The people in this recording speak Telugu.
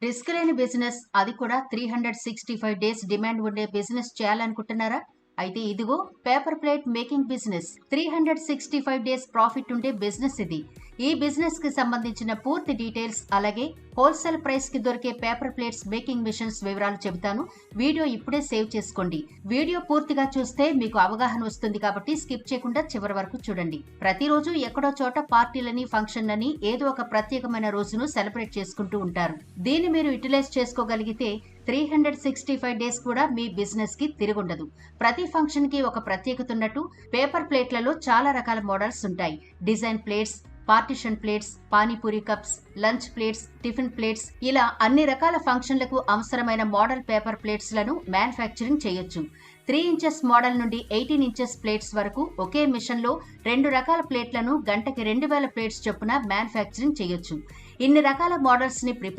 రిస్క్ లేని బిజినెస్, అది కూడా 365 డేస్ డిమాండ్ ఉండే బిజినెస్ చేయాలనుకుంటున్నారా? అయితే ఇదిగో paper plate making business. 365 days profit ఉండే బిజినెస్ ఇది. ఈ బిజినెస్ కి సంబంధించిన పూర్తి డీటెయిల్స్, అలాగే హోల్సేల్ ప్రైస్ కి దొరికే పేపర్ ప్లేట్స్ మేకింగ్ మిషన్స్ వివరాలు చెబుతాను. వీడియో ఇప్పుడే సేవ్ చేసుకోండి. వీడియో పూర్తిగా చూస్తే మీకు అవగాహన వస్తుంది కాబట్టి స్కిప్ చేయకుండా చివరి వరకు చూడండి. ప్రతిరోజు ఎక్కడో చోట పార్టీలని, ఫంక్షన్లని, ఏదో ఒక ప్రత్యేకమైన రోజును సెలబ్రేట్ చేసుకుంటూ ఉంటారు. దీన్ని మీరు యూటిలైజ్ చేసుకోగలిగితే 365 డేస్ కూడా మీ బిజినెస్ కి తిరుగుండదు. ప్రతి ఫంక్షన్ కి ఒక ప్రత్యేకత ఉన్నట్టు పేపర్ ప్లేట్లలో చాలా రకాల మోడల్స్ ఉంటాయి. Design plates, partition plates, panipuri cups, lunch plates, tiffin plates, ఇలా అన్ని రకాల ఫంక్షన్లకు అవసరమైన మోడల్ పేపర్ ప్లేట్స్ లను మ్యానుఫ్యాక్చరింగ్ చేయొచ్చు. 3 ఇంచెస్ మోడల్ నుండి 18 ఇంచెస్ ప్లేట్స్ వరకు ఒకే మిషన్ లో 2 రకాల ప్లేట్లను గంటకి 2000 ప్లేట్స్ చొప్పున మ్యానుఫ్యాక్చరింగ్ చేయొచ్చు. ఇన్ని రకాల మోడల్స్ ని ప్రిపేర్